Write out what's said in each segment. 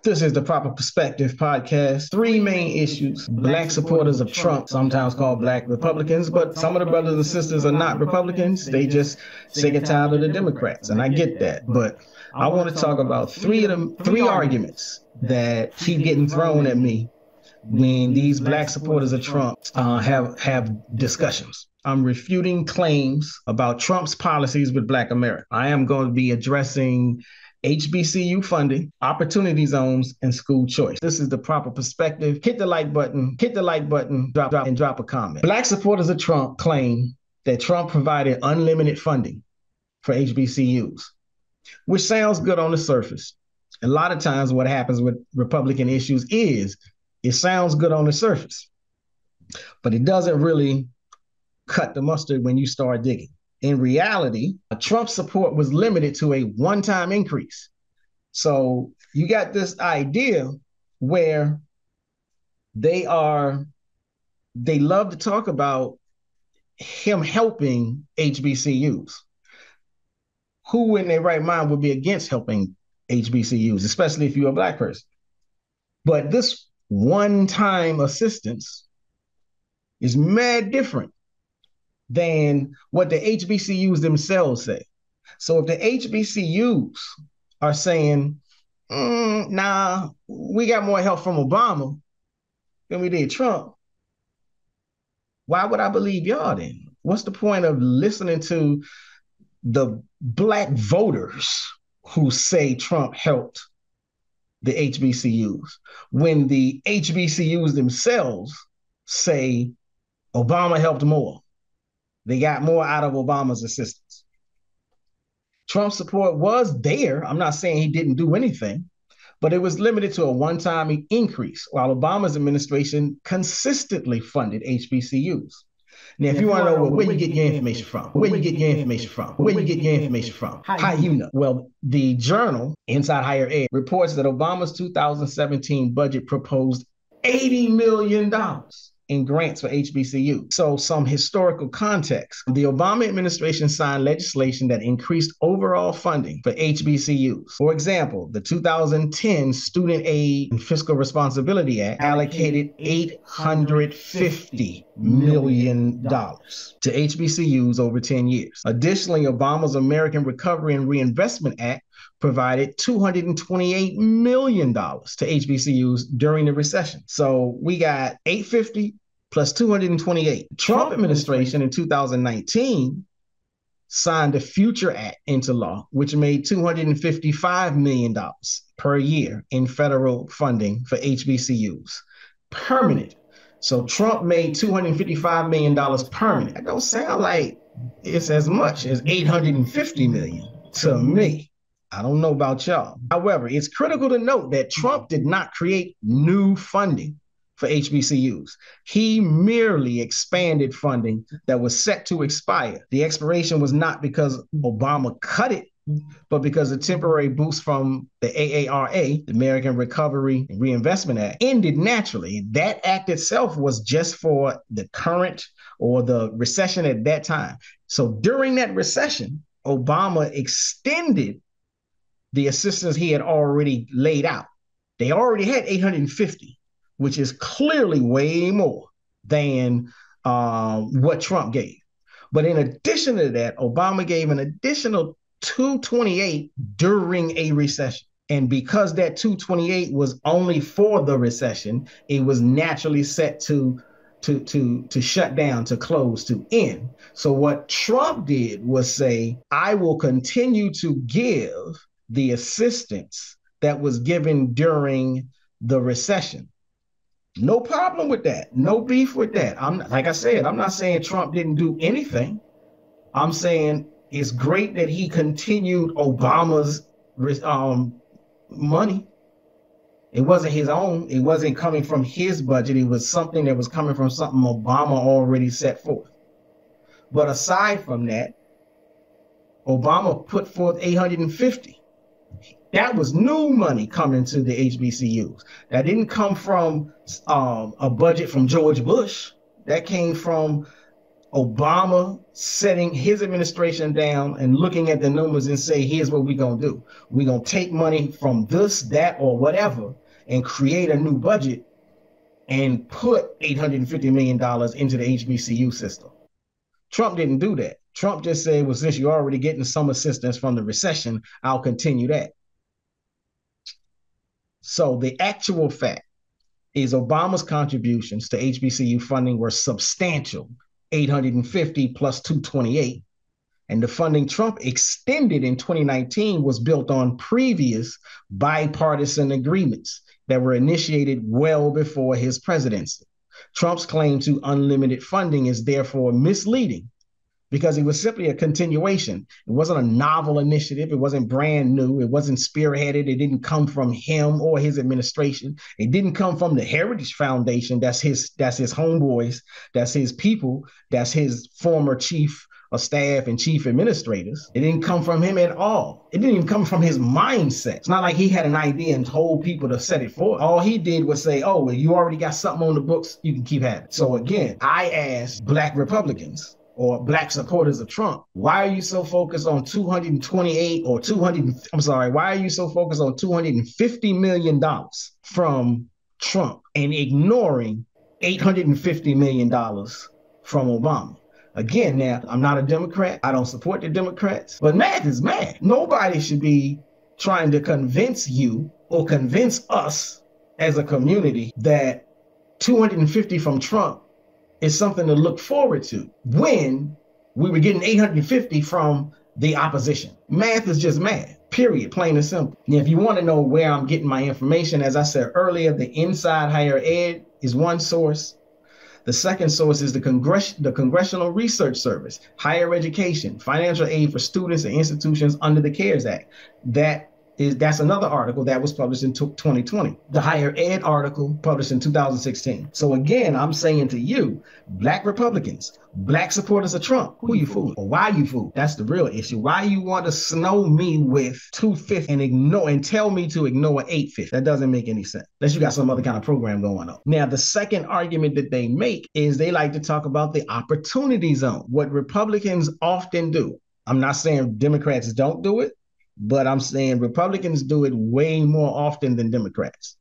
This is the Proper Perspective podcast. Three main issues. Black supporters of Trump, sometimes called Black Republicans, but some of the brothers and sisters are not Republicans. They just sick and tired of the Democrats, and I get that. But I want to talk about three arguments that keep getting thrown at me when these Black supporters of Trump have discussions. I'm refuting claims about Trump's policies with Black America. I am going to be addressing HBCU funding, opportunity zones, and school choice. This is the Proper Perspective. Hit the like button, drop a comment. Black supporters of Trump claim that Trump provided unlimited funding for HBCUs, which sounds good on the surface. A lot of times what happens with Republican issues is it sounds good on the surface, but it doesn't really cut the mustard when you start digging. In reality, Trump's support was limited to a one-time increase. So you got this idea where they love to talk about him helping HBCUs. Who in their right mind would be against helping HBCUs, especially if you're a Black person? But this one-time assistance is mad different than what the HBCUs themselves say. So if the HBCUs are saying, nah, we got more help from Obama than we did Trump, why would I believe y'all then? What's the point of listening to the Black voters who say Trump helped the HBCUs when the HBCUs themselves say Obama helped more? They got more out of Obama's assistance. Trump's support was there. I'm not saying he didn't do anything, but it was limited to a one-time increase, while Obama's administration consistently funded HBCUs. Now, if you want to know where you get your information from, how you know? Well, the journal Inside Higher Ed reports that Obama's 2017 budget proposed $80 million in grants for HBCU. So some historical context. The Obama administration signed legislation that increased overall funding for HBCUs. For example, the 2010 Student Aid and Fiscal Responsibility Act allocated $850 million to HBCUs over 10 years. Additionally, Obama's American Recovery and Reinvestment Act provided $228 million to HBCUs during the recession. So we got 850 plus 228. Trump administration in 2019 signed the Future Act into law, which made $255 million per year in federal funding for HBCUs, permanent. So Trump made $255 million permanent. That don't sound like it's as much as $850 million to me. I don't know about y'all. However, it's critical to note that Trump did not create new funding for HBCUs. He merely expanded funding that was set to expire. The expiration was not because Obama cut it, but because a temporary boost from the AARA, the American Recovery and Reinvestment Act, ended naturally. That act itself was just for the current or the recession at that time. So during that recession, Obama extended the assistance he had already laid out. They already had 850, which is clearly way more than what Trump gave. But in addition to that, Obama gave an additional 228 during a recession. And because that 228 was only for the recession, it was naturally set to shut down, to close, to end. So what Trump did was say, I will continue to give the assistance that was given during the recession. No problem with that. No beef with that. Like I said, I'm not saying Trump didn't do anything. I'm saying it's great that he continued Obama's money. It wasn't his own. It wasn't coming from his budget. It was something that was coming from something Obama already set forth. But aside from that, Obama put forth 850. That was new money coming to the HBCUs. That didn't come from a budget from George Bush. That came from Obama setting his administration down and looking at the numbers and say, here's what we're going to do. We're going to take money from this, that, or whatever and create a new budget and put $850 million into the HBCU system. Trump didn't do that. Trump just said, well, since you're already getting some assistance from the recession, I'll continue that. So the actual fact is Obama's contributions to HBCU funding were substantial, 850 plus 228. And the funding Trump extended in 2019 was built on previous bipartisan agreements that were initiated well before his presidency. Trump's claim to unlimited funding is therefore misleading because it was simply a continuation. It wasn't a novel initiative. It wasn't brand new. It wasn't spearheaded. It didn't come from him or his administration. It didn't come from the Heritage Foundation. That's his homeboys. That's his people. That's his former chief of staff and chief administrators. It didn't come from him at all. It didn't even come from his mindset. It's not like he had an idea and told people to set it forth. All he did was say, oh, well, you already got something on the books, you can keep having it. So again, I asked Black Republicans or Black supporters of Trump, why are you so focused on why are you so focused on $250 million from Trump and ignoring $850 million from Obama? Again, now, I'm not a Democrat. I don't support the Democrats, but math is math. Nobody should be trying to convince you or convince us as a community that 250 from Trump is something to look forward to when we were getting 850 from the opposition. Math is just math, period, plain and simple. Now, if you want to know where I'm getting my information, as I said earlier, the Inside Higher Ed is one source. The second source is the Congressional Research Service, higher education, financial aid for students and institutions under the CARES Act. That's another article that was published in 2020. The higher ed article published in 2016. So again, I'm saying to you, Black Republicans, Black supporters of Trump, who you fooling? Or why you fooling? That's the real issue. Why you want to snow me with 250 and tell me to ignore 850? That doesn't make any sense. Unless you got some other kind of program going on. Now, the second argument that they make is they like to talk about the opportunity zone. What Republicans often do. I'm not saying Democrats don't do it, but I'm saying Republicans do it way more often than Democrats.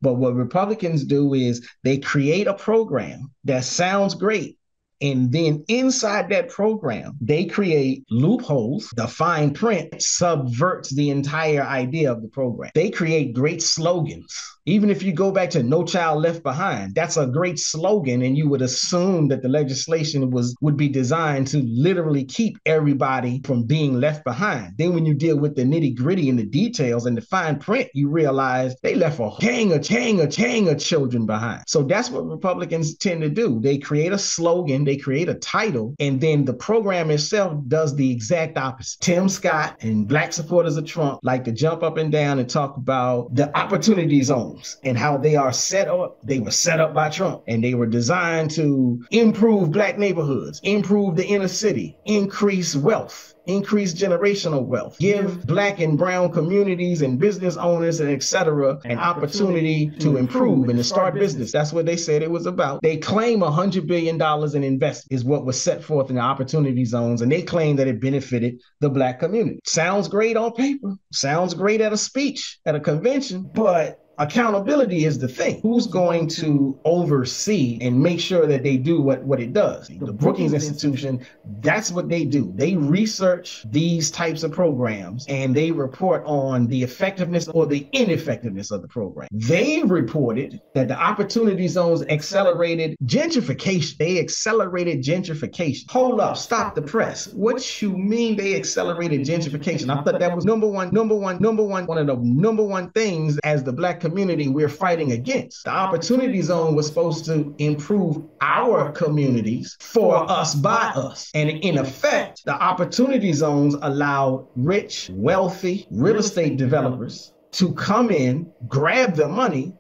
But what Republicans do is they create a program that sounds great. And then inside that program, they create loopholes. The fine print subverts the entire idea of the program. They create great slogans. Even if you go back to No Child Left Behind, that's a great slogan. And you would assume that the legislation would be designed to literally keep everybody from being left behind. Then when you deal with the nitty gritty and the details and the fine print, you realize they left a gang of children behind. So that's what Republicans tend to do. They create a slogan, they create a title, and then the program itself does the exact opposite. Tim Scott and Black supporters of Trump like to jump up and down and talk about the opportunity zones and how they are set up. They were set up by Trump and they were designed to improve Black neighborhoods, improve the inner city, increase wealth, increase generational wealth, give Black and brown communities and business owners and et cetera an opportunity to improve and to start business. That's what they said it was about. They claim $100 billion in investment is what was set forth in the opportunity zones, and they claim that it benefited the Black community. Sounds great on paper, sounds great at a speech, at a convention, but accountability is the thing. Who's going to oversee and make sure that they do what it does? The Brookings Institution, that's what they do. They research these types of programs and they report on the effectiveness or the ineffectiveness of the program. They reported that the opportunity zones accelerated gentrification. They accelerated gentrification. Hold up, stop the press. What you mean they accelerated gentrification? I thought that was one of the number one things as the Black community we're fighting against. The opportunity zone was supposed to improve our communities for us, by us. And in effect, the opportunity zones allow rich, wealthy real estate developers to come in, grab the money,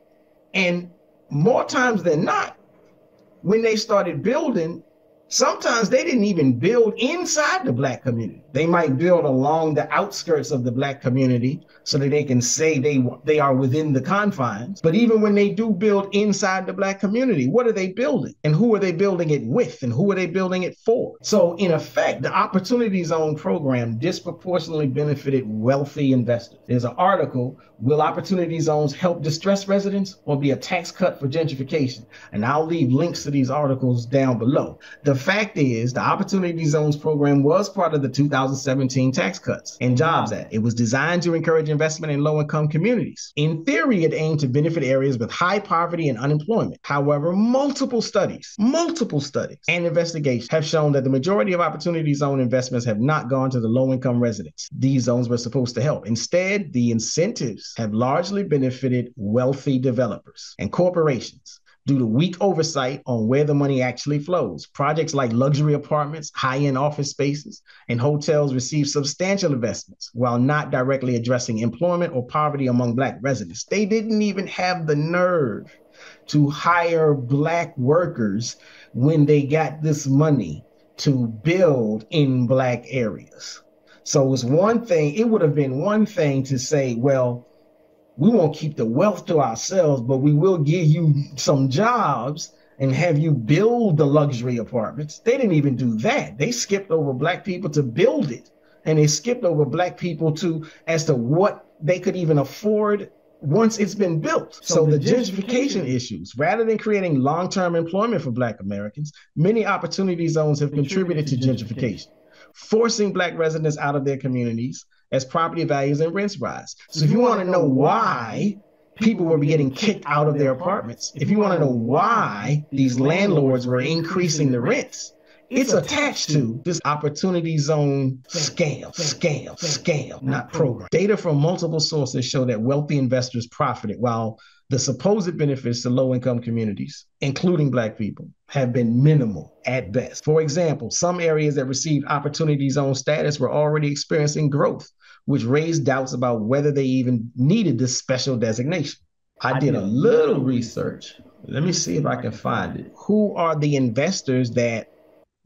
and more times than not, when they started building, sometimes they didn't even build inside the Black community. They might build along the outskirts of the Black community so that they can say they are within the confines. But even when they do build inside the Black community, what are they building? And who are they building it with? And who are they building it for? So in effect, the Opportunity Zone program disproportionately benefited wealthy investors. There's an article, Will Opportunity Zones Help Distressed Residents or Be a Tax Cut for Gentrification? And I'll leave links to these articles down below. The fact is, the Opportunity Zones program was part of the 2017 Tax Cuts and Jobs Act. It was designed to encourage investment in low-income communities. In theory, it aimed to benefit areas with high poverty and unemployment. However, multiple studies and investigations have shown that the majority of Opportunity Zone investments have not gone to the low-income residents these zones were supposed to help. Instead, the incentives have largely benefited wealthy developers and corporations due to weak oversight on where the money actually flows. Projects like luxury apartments, high-end office spaces, and hotels receive substantial investments while not directly addressing employment or poverty among Black residents. They didn't even have the nerve to hire Black workers when they got this money to build in Black areas. So it would have been one thing to say, well, we won't keep the wealth to ourselves, but we will give you some jobs and have you build the luxury apartments. They didn't even do that. They skipped over Black people to build it. And they skipped over Black people as to what they could even afford once it's been built. So the gentrification issues, rather than creating long-term employment for Black Americans, many Opportunity Zones have contributed to gentrification, forcing Black residents out of their communities as property values and rents rise. So if you want to know why people were getting kicked out of their apartments, if you want to know why these landlords were increasing the rents, it's attached to this Opportunity Zone scam, not program. Data from multiple sources show that wealthy investors profited while the supposed benefits to low-income communities, including Black people, have been minimal at best. For example, some areas that received Opportunity Zone status were already experiencing growth, which raised doubts about whether they even needed this special designation. I did a little research. Let me see if I can find it. Who are the investors that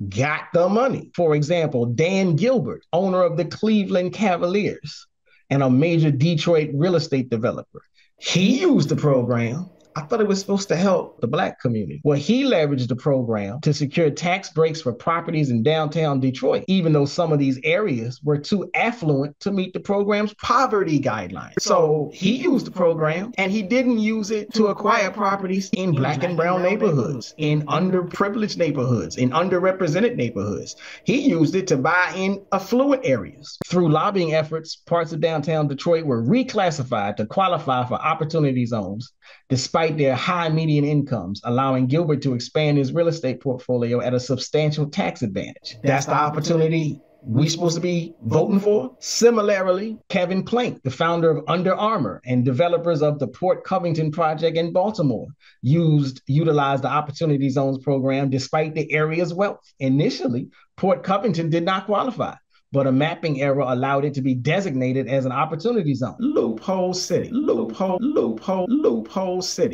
got the money? For example, Dan Gilbert, owner of the Cleveland Cavaliers and a major Detroit real estate developer. He used the program. I thought it was supposed to help the Black community. Well, he leveraged the program to secure tax breaks for properties in downtown Detroit, even though some of these areas were too affluent to meet the program's poverty guidelines. So he used the program, and he didn't use it to acquire properties in Black and brown neighborhoods, in underprivileged neighborhoods, in underrepresented neighborhoods. He used it to buy in affluent areas. Through lobbying efforts, parts of downtown Detroit were reclassified to qualify for Opportunity Zones, despite their high median incomes, allowing Gilbert to expand his real estate portfolio at a substantial tax advantage. That's the opportunity we're supposed to be voting for. Similarly, Kevin Plank, the founder of Under Armour and developers of the Port Covington project in Baltimore, utilized the Opportunity Zones program despite the area's wealth. Initially, Port Covington did not qualify, but a mapping error allowed it to be designated as an Opportunity Zone. Loophole city.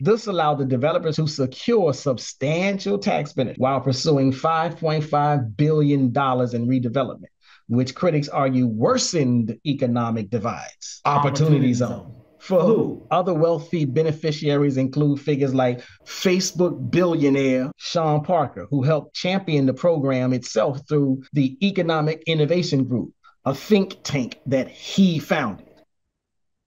This allowed the developers to secure substantial tax benefits while pursuing $5.5 billion in redevelopment, which critics argue worsened economic divides. Opportunity Zone. For who? Other wealthy beneficiaries include figures like Facebook billionaire Sean Parker, who helped champion the program itself through the Economic Innovation Group, a think tank that he founded.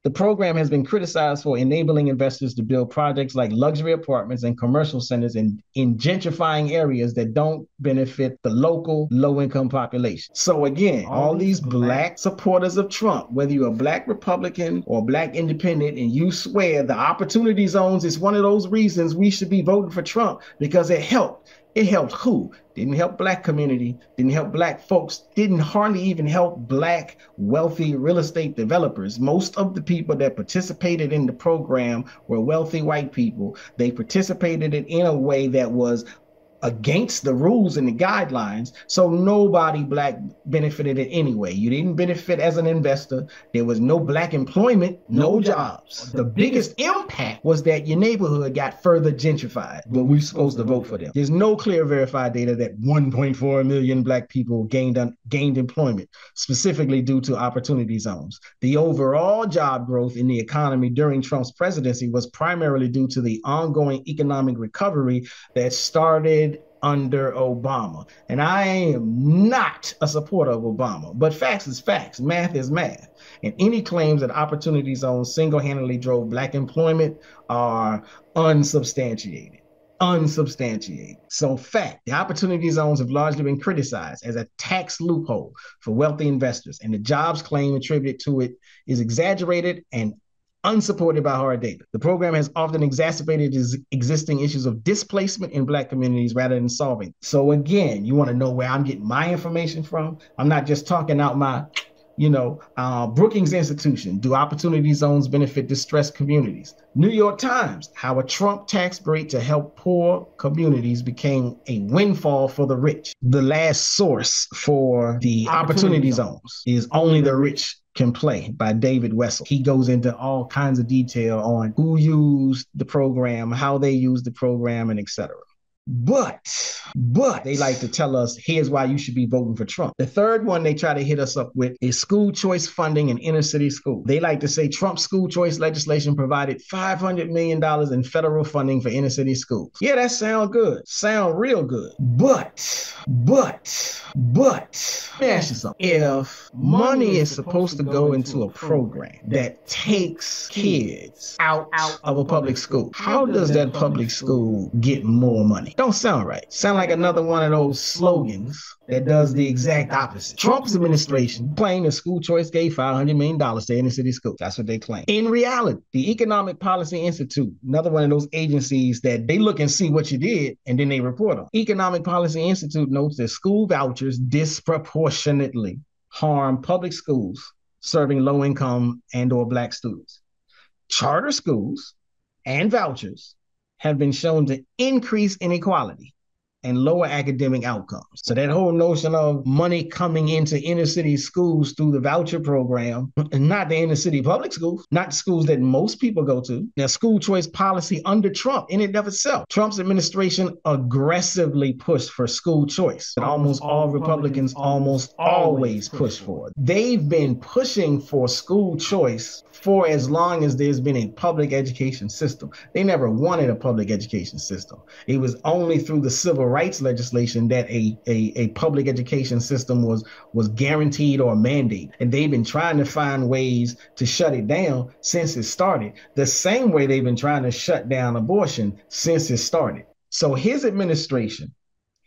The program has been criticized for enabling investors to build projects like luxury apartments and commercial centers in gentrifying areas that don't benefit the local low-income population. So again, all these Black supporters of Trump, whether you're a Black Republican or Black independent, and you swear the Opportunity Zones is one of those reasons we should be voting for Trump because it helped. It helped who? Didn't help Black community, didn't help Black folks, didn't hardly even help Black wealthy real estate developers. Most of the people that participated in the program were wealthy white people. They participated in a way that was against the rules and the guidelines, so nobody Black benefited it anyway. You didn't benefit as an investor. There was no Black employment, no jobs. The biggest impact was that your neighborhood got further gentrified, but we're supposed to vote for them. There's no clear verified data that 1.4 million Black people gained gained employment, specifically due to opportunity zones. The overall job growth in the economy during Trump's presidency was primarily due to the ongoing economic recovery that started under Obama. And I am not a supporter of Obama, but facts is facts, math is math. And any claims that opportunity zones single-handedly drove Black employment are unsubstantiated. So fact, the opportunity zones have largely been criticized as a tax loophole for wealthy investors, and the jobs claim attributed to it is exaggerated and unsupported by hard data. The program has often exacerbated existing issues of displacement in Black communities rather than solving. So again, you want to know where I'm getting my information from? I'm not just talking out my Brookings Institution, do opportunity zones benefit distressed communities? New York Times, how a Trump tax break to help poor communities became a windfall for the rich. The last source for the opportunity zones is Only the Rich Can Play by David Wessel. He goes into all kinds of detail on who used the program, how they used the program, and etc. But they like to tell us, here's why you should be voting for Trump. The third one they try to hit us up with is school choice funding in inner city schools. They like to say Trump's school choice legislation provided $500 million in federal funding for inner city schools. Yeah, that sound good. Sound real good. But, let me ask you something. If money is supposed to go into a program that takes kids out of a public school, how does that public school get more money? Don't sound right. Sound like another one of those slogans that does the exact opposite. Trump's administration claimed that school choice gave $500 million to inner city schools. That's what they claim. In reality, the Economic Policy Institute, another one of those agencies that they look and see what you did and then they report on. Economic Policy Institute notes that school vouchers disproportionately harm public schools serving low-income and or Black students. Charter schools and vouchers have been shown to increase inequality and lower academic outcomes. So that whole notion of money coming into inner city schools through the voucher program, and not the inner city public schools, not the schools that most people go to. Now, school choice policy under Trump in and of itself. Trump's administration aggressively pushed for school choice. And almost all Republicans almost always push for it. They've been pushing for school choice for as long as there's been a public education system. They never wanted a public education system. It was only through the civil rights legislation that a public education system was guaranteed or mandated. And they've been trying to find ways to shut it down since it started, the same way they've been trying to shut down abortion since it started. So his administration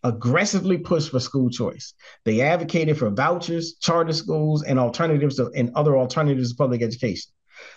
aggressively pushed for school choice. They advocated for vouchers, charter schools, and other alternatives to public education.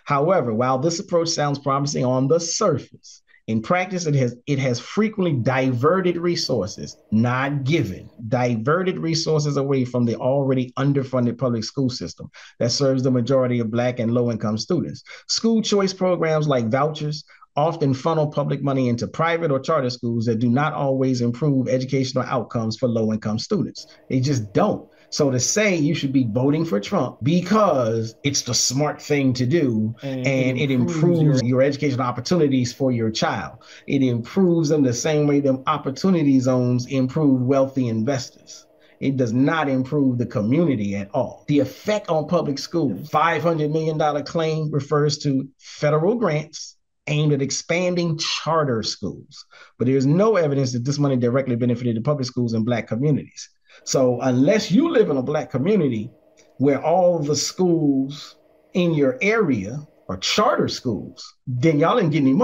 However, while this approach sounds promising on the surface, in practice, it has frequently diverted resources, not given, diverted resources away from the already underfunded public school system that serves the majority of Black and low-income students. School choice programs like vouchers often funnel public money into private or charter schools that do not always improve educational outcomes for low-income students. They just don't. So to say you should be voting for Trump because it's the smart thing to do and it improves your educational opportunities for your child. It improves them the same way them opportunity zones improve wealthy investors. It does not improve the community at all. The effect on public schools, $500 million claim refers to federal grants aimed at expanding charter schools. But there's no evidence that this money directly benefited the public schools in Black communities. So unless you live in a Black community where all the schools in your area are charter schools, then y'all ain't getting any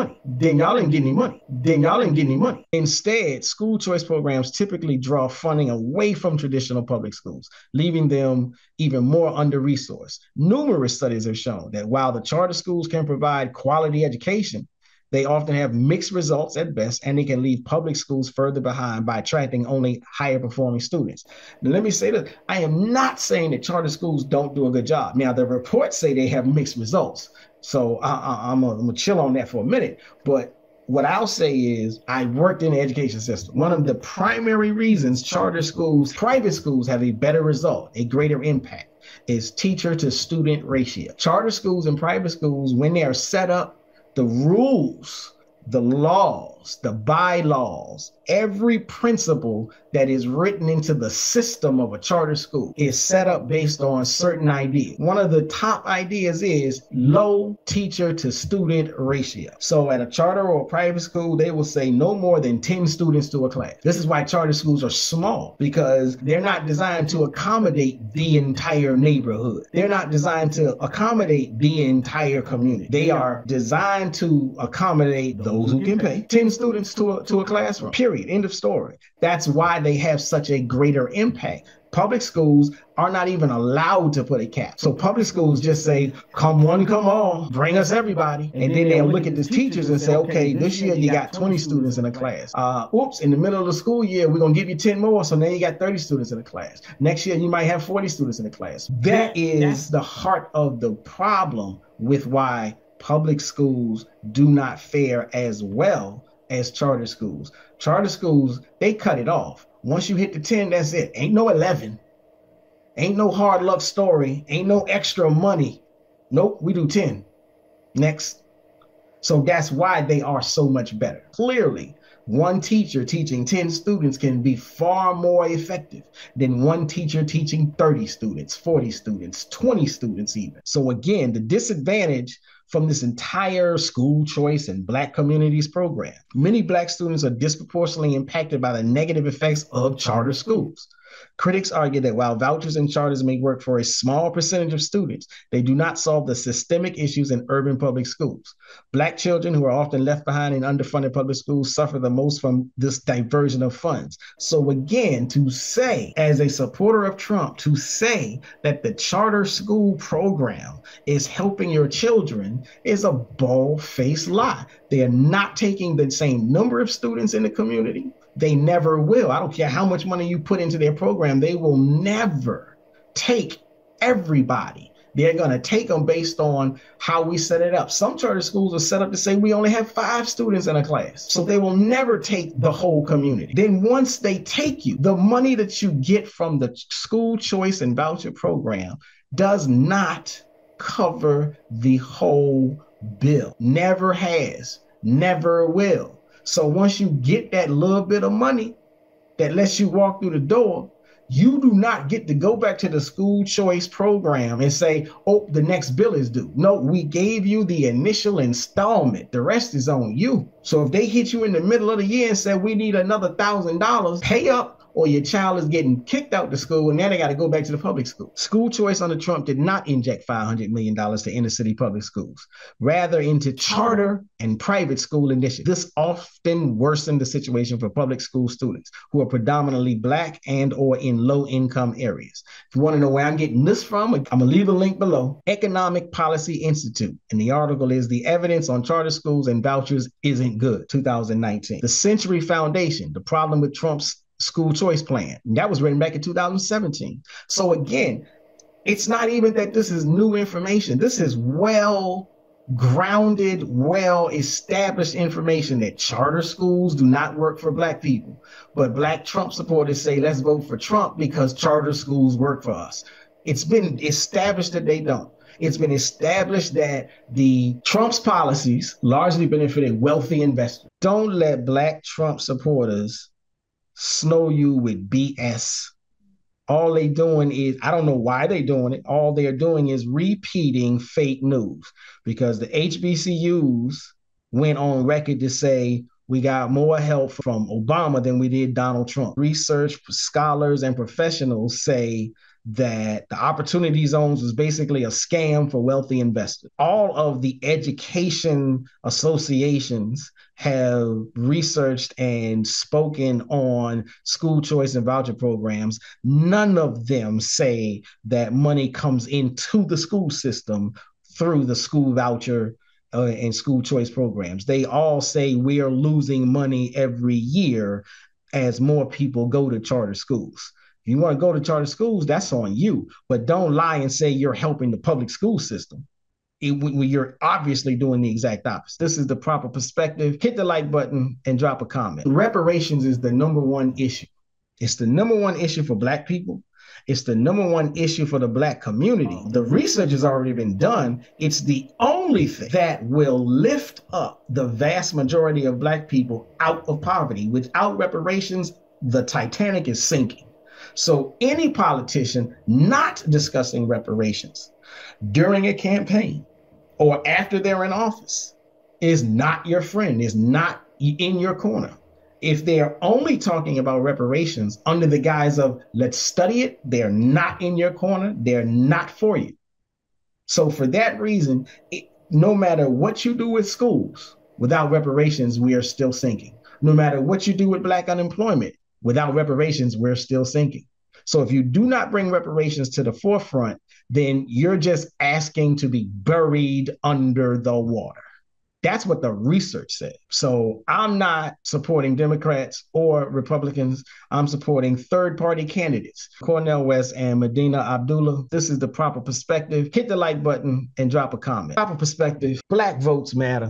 money. Instead, school choice programs typically draw funding away from traditional public schools, leaving them even more under-resourced. Numerous studies have shown that while the charter schools can provide quality education, they often have mixed results at best, and they can leave public schools further behind by attracting only higher performing students. Now, let me say that I am not saying that charter schools don't do a good job. Now, the reports say they have mixed results. So I'm gonna chill on that for a minute. But what I'll say is I worked in the education system. One of the primary reasons charter schools, private schools have a better result, a greater impact, is teacher to student ratio. Charter schools and private schools, when they are set up, the rules, the laws, laws, the bylaws, every principle that is written into the system of a charter school is set up based on certain ideas. One of the top ideas is low teacher to student ratio. So at a charter or a private school, they will say no more than 10 students to a class. This is why charter schools are small, because they're not designed to accommodate the entire neighborhood. They're not designed to accommodate the entire community. They are designed to accommodate those who can pay. 10 students to a classroom, period, end of story. That's why they have such a greater impact. Public schools are not even allowed to put a cap. So public schools just say, come one, come all, bring us everybody. And then they'll look at the teachers and say, okay, this year you got 20 students in a class. Oops, in the middle of the school year, we're going to give you 10 more. So now you got 30 students in a class. Next year, you might have 40 students in a class. That is the heart of the problem with why public schools do not fare as well as charter schools. Charter schools, they cut it off. Once you hit the 10, that's it. Ain't no 11. Ain't no hard luck story. Ain't no extra money. Nope, we do 10. Next. So that's why they are so much better. Clearly, one teacher teaching 10 students can be far more effective than one teacher teaching 30 students, 40 students, 20 students even. So again, the disadvantage from this entire school choice and Black communities program, many Black students are disproportionately impacted by the negative effects of charter schools. Critics argue that while vouchers and charters may work for a small percentage of students, they do not solve the systemic issues in urban public schools. Black children who are often left behind in underfunded public schools suffer the most from this diversion of funds. So again, to say, as a supporter of Trump, to say that the charter school program is helping your children is a bald-faced lie. They are not taking the same number of students in the community. They never will. I don't care how much money you put into their program. They will never take everybody. They're going to take them based on how we set it up. Some charter schools are set up to say we only have 5 students in a class. So they will never take the whole community. Then once they take you, the money that you get from the school choice and voucher program does not cover the whole bill. Never has, never will. So once you get that little bit of money that lets you walk through the door, you do not get to go back to the school choice program and say, oh, the next bill is due. No, we gave you the initial installment. The rest is on you. So if they hit you in the middle of the year and say, we need another $1,000, pay up, or your child is getting kicked out the school and now they got to go back to the public school. School choice under Trump did not inject $500 million to inner city public schools, rather into charter and private school initiatives. This often worsened the situation for public school students who are predominantly Black and or in low income areas. If you want to know where I'm getting this from, I'm going to leave a link below. Economic Policy Institute. And the article is The Evidence on Charter Schools and Vouchers Isn't Good, 2019. The Century Foundation, The Problem with Trump's School Choice Plan. And that was written back in 2017. So again, it's not even that this is new information. This is well-grounded, well-established information that charter schools do not work for Black people. But Black Trump supporters say, let's vote for Trump because charter schools work for us. It's been established that they don't. It's been established that the Trump's policies largely benefited wealthy investors. Don't let Black Trump supporters snow you with BS. All they doing is, I don't know why they're doing it. All they're doing is repeating fake news, because the HBCUs went on record to say we got more help from Obama than we did Donald Trump. Research scholars and professionals say that the opportunity zones was basically a scam for wealthy investors. All of the education associations have researched and spoken on school choice and voucher programs. None of them say that money comes into the school system through the school voucher and school choice programs. They all say we are losing money every year as more people go to charter schools. If you want to go to charter schools, that's on you. But don't lie and say you're helping the public school system. You're obviously doing the exact opposite. This is the proper perspective. Hit the like button and drop a comment. Reparations is the #1 issue. It's the #1 issue for Black people. It's the number one issue for the Black community. The research has already been done. It's the only thing that will lift up the vast majority of Black people out of poverty. Without reparations, the Titanic is sinking. So any politician not discussing reparations during a campaign or after they're in office is not your friend, is not in your corner. If they're only talking about reparations under the guise of let's study it, they're not in your corner, they're not for you. So for that reason, no matter what you do with schools, without reparations, we are still sinking. No matter what you do with Black unemployment, without reparations, we're still sinking. So if you do not bring reparations to the forefront, then you're just asking to be buried under the water. That's what the research said. So I'm not supporting Democrats or Republicans. I'm supporting third-party candidates, Cornel West and Medina Abdullah. This is the proper perspective. Hit the like button and drop a comment. Proper perspective. Black votes matter.